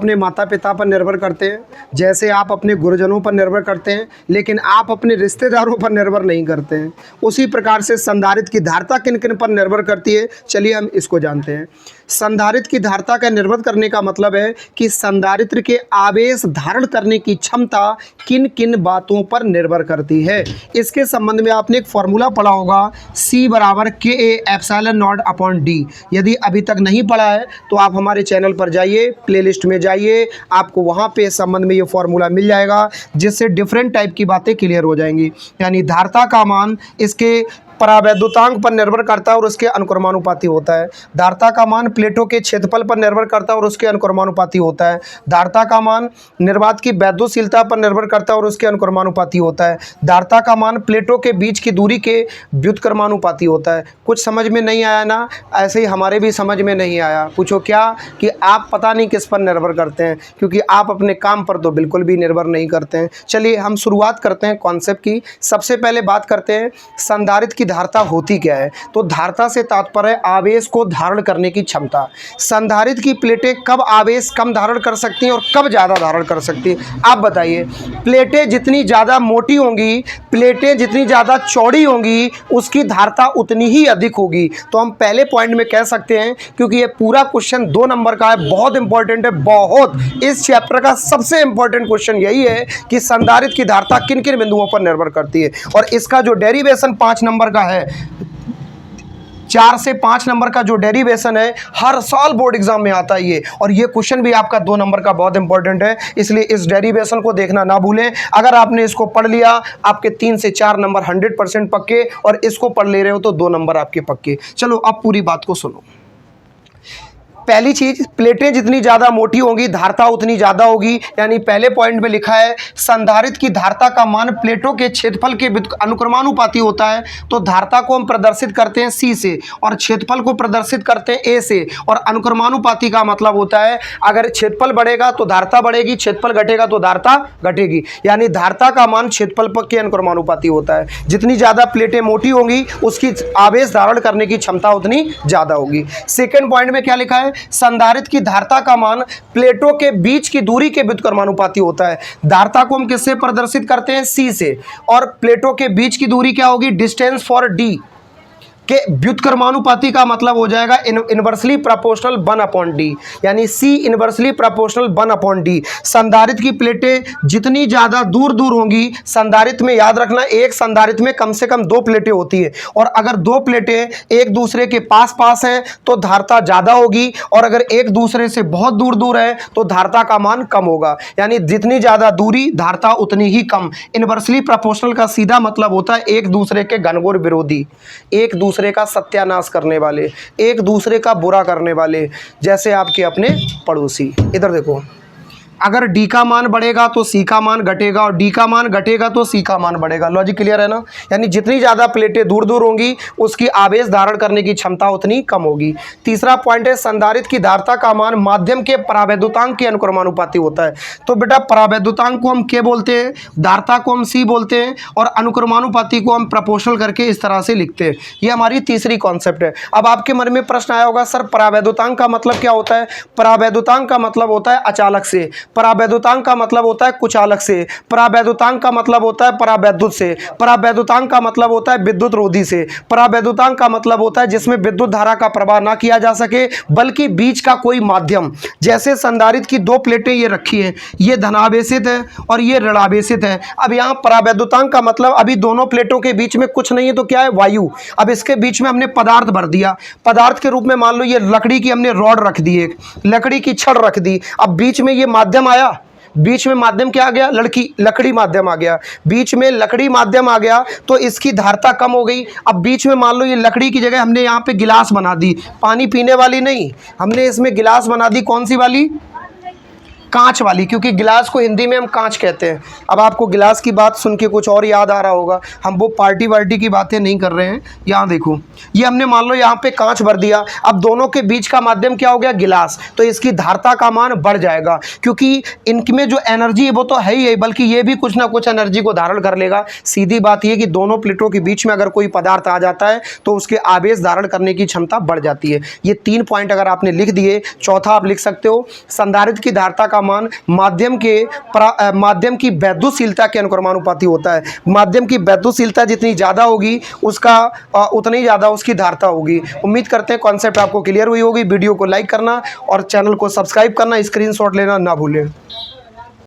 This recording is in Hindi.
अपने माता पिता पर निर्भर करते हैं, जैसे आप अपने गुरुजनों पर निर्भर करते हैं, लेकिन आप अपने रिश्तेदारों पर निर्भर नहीं करते हैं। उसी प्रकार से संधारित्र की धारता किन किन पर निर्भर करती है, चलिए हम इसको जानते हैं। संधारित्र की धारता का निर्भर करने का मतलब है कि संधारित्र के आवेश धारण करने की क्षमता किन किन बातों पर निर्भर करती है। इसके संबंध में आपने एक फॉर्मूला पढ़ा होगा, C बराबर KA/ε0/D। यदि अभी तक नहीं पढ़ा है तो आप हमारे चैनल पर जाइए, प्लेलिस्ट में जाइए, आपको वहाँ पे इस संबंध में ये फॉर्मूला मिल जाएगा, जिससे डिफरेंट टाइप की बातें क्लियर हो जाएंगी। यानी धारता का मान इसके परावैद्युतांक पर निर्भर करता है और उसके अनुक्रमानुपाती होता है। धारता का मान प्लेटों के क्षेत्रफल पर निर्भर करता है और उसके अनुक्रमानुपाती होता है। धारता का मान निर्वात की वैद्युतशीलता पर निर्भर करता है और उसके अनुक्रमानुपाती होता है। धारता का मान प्लेटों के बीच की दूरी के व्युत्क्रमानुपाती होता है। कुछ समझ में नहीं आया ना? ऐसे ही हमारे भी समझ में नहीं आया। पूछो क्या कि आप पता नहीं किस पर निर्भर करते हैं, क्योंकि आप अपने काम पर तो बिल्कुल भी निर्भर नहीं करते हैं। चलिए हम शुरुआत करते हैं कॉन्सेप्ट की। सबसे पहले बात करते हैं संधारित्र की धारता होती क्या है। तो धारता से तात्पर्य है आवेश को धारण करने की क्षमता। संधारित्र की प्लेटें कब आवेश कम धारण कर सकती हैं और कब ज़्यादा धारण कर सकती हैं, आप बताइए। प्लेटें जितनी ज़्यादा मोटी होंगी, प्लेटें जितनी ज़्यादा चौड़ी होंगी, उसकी धारता उतनी ही अधिक होगी। तो हम पहले पॉइंट में कह सकते हैं, क्योंकि ये पूरा क्वेश्चन 2 नंबर का है, बहुत इंपॉर्टेंट है, बहुत। इस चैप्टर का सबसे इंपॉर्टेंट क्वेश्चन यही है कि संधारित्र की धारता किन किन बिंदुओं पर निर्भर करती है। और इसका जो डेरिवेशन 5 नंबर का है, 4 से 5 नंबर का जो डेरिवेशन है, हर साल बोर्ड एग्जाम में आता है ये। और ये क्वेश्चन भी आपका 2 नंबर का बहुत इंपॉर्टेंट है, इसलिए इस डेरिवेशन को देखना ना भूलें। अगर आपने इसको पढ़ लिया, आपके 3 से 4 नंबर 100% पक्के, और इसको पढ़ ले रहे हो तो 2 नंबर आपके पक्के। चलो अब पूरी बात को सुनो। पहली चीज, प्लेटें जितनी ज्यादा मोटी होंगी धारता उतनी ज्यादा होगी। यानी पहले पॉइंट में लिखा है संधारित्र की धारता का मान प्लेटों के क्षेत्रफल के अनुक्रमानुपाती होता है। तो धारता को हम प्रदर्शित करते हैं C से और क्षेत्रफल को प्रदर्शित करते हैं A से। और अनुक्रमानुपाती का मतलब होता है अगर क्षेत्रफल बढ़ेगा तो धारता बढ़ेगी, क्षेत्रफल घटेगा तो धारता घटेगी। यानी धारता का मान क्षेत्रफल के अनुक्रमानुपाती होता है। जितनी ज्यादा प्लेटें मोटी होंगी उसकी आवेश धारण करने की क्षमता उतनी ज्यादा होगी। सेकेंड पॉइंट में क्या लिखा है, संधारित्र की धारता का मान प्लेटों के बीच की दूरी के व्युत्क्रमानुपाती होता है। धारता को हम किससे प्रदर्शित करते हैं, C से। और प्लेटों के बीच की दूरी क्या होगी, डिस्टेंस फॉर D के व्युत्क्रमानुपाती का मतलब हो जाएगा इनवर्सली प्रोपोर्शनल 1/D। यानी C इनवर्सली प्रोपोर्शनल 1/D। संधारित्र की प्लेटें जितनी ज़्यादा दूर दूर होंगी, संधारित्र में याद रखना एक संधारित्र में कम से कम 2 प्लेटें होती है, और अगर 2 प्लेटें एक दूसरे के पास पास हैं तो धारता ज़्यादा होगी, और अगर एक दूसरे से बहुत दूर दूर है तो धारता का मान कम होगा। यानी जितनी ज़्यादा दूरी धारता उतनी ही कम। इनवर्सली प्रोपोर्शनल का सीधा मतलब होता है एक दूसरे के घनघोर विरोधी, एक दूसरे का सत्यानाश करने वाले, एक दूसरे का बुरा करने वाले, जैसे आपके अपने पड़ोसी। इधर देखो, अगर D का मान बढ़ेगा तो C का मान घटेगा, और D का मान घटेगा तो C का मान बढ़ेगा। लॉजिक क्लियर है ना? यानी जितनी ज़्यादा प्लेटें दूर दूर होंगी उसकी आवेश धारण करने की क्षमता उतनी कम होगी। तीसरा पॉइंट है संधारित्र की धारता का मान माध्यम के परावैद्युतांक के अनुक्रमानुपाती होता है। तो बेटा परावैद्युतांक को हम K बोलते हैं, धारता को हम C बोलते हैं, और अनुक्रमानुपाती को हम प्रोपोर्शनल करके इस तरह से लिखते हैं। ये हमारी तीसरी कॉन्सेप्ट है। अब आपके मन में प्रश्न आया होगा, सर परावैद्युतांक का मतलब क्या होता है? परावैद्युतांक का मतलब होता है अचालक से, परावैद्युतांक का मतलब होता है कुचालक से, परावैद्युतांक का मतलब होता है परावैद्युत से, परावैद्युतांक का मतलब होता है विद्युत रोधी से, परावैद्युतांक का मतलब होता है जिसमें विद्युत धारा का प्रवाह ना किया जा सके बल्कि बीच का कोई माध्यम। जैसे संधारित्र की 2 प्लेटें ये रखी हैं, ये धनावेशित है और ये ऋणावेशित है। अब यहाँ परावैद्युतांक का मतलब अभी दोनों प्लेटों के बीच में कुछ नहीं है तो क्या है, वायु। अब इसके बीच में हमने पदार्थ भर दिया, पदार्थ के रूप में मान लो ये लकड़ी की हमने रॉड रख दी, एक लकड़ी की छड़ रख दी। अब बीच में ये माध्यम आया, बीच में माध्यम क्या आ गया, लकड़ी माध्यम आ गया, बीच में लकड़ी माध्यम आ गया तो इसकी धारता कम हो गई। अब बीच में मान लो ये लकड़ी की जगह हमने यहाँ पे गिलास बना दी, पानी पीने वाली नहीं, हमने इसमें गिलास बना दी, कौन सी वाली, कांच वाली, क्योंकि गिलास को हिंदी में हम कांच कहते हैं। अब आपको गिलास की बात सुन के कुछ और याद आ रहा होगा, हम वो पार्टी वार्टी की बातें नहीं कर रहे हैं। यहाँ देखो, ये हमने मान लो यहाँ पे कांच भर दिया, अब दोनों के बीच का माध्यम क्या हो गया, गिलास, तो इसकी धारता का मान बढ़ जाएगा, क्योंकि इनमें जो एनर्जी है वो तो है ही है, बल्कि ये भी कुछ ना कुछ एनर्जी को धारण कर लेगा। सीधी बात ये कि दोनों प्लेटों के बीच में अगर कोई पदार्थ आ जाता है तो उसके आवेश धारण करने की क्षमता बढ़ जाती है। ये 3 पॉइंट अगर आपने लिख दिए, चौथा आप लिख सकते हो, संधारित्र की धारता का मान माध्यम की वैद्युतशीलता के अनुक्रमानुपाती होता है। माध्यम की वैद्युतशीलता जितनी ज़्यादा होगी उसका उतनी ही ज़्यादा उसकी धारता होगी। उम्मीद करते हैं कॉन्सेप्ट आपको क्लियर हुई होगी। वीडियो को लाइक करना और चैनल को सब्सक्राइब करना, स्क्रीनशॉट लेना ना भूलें।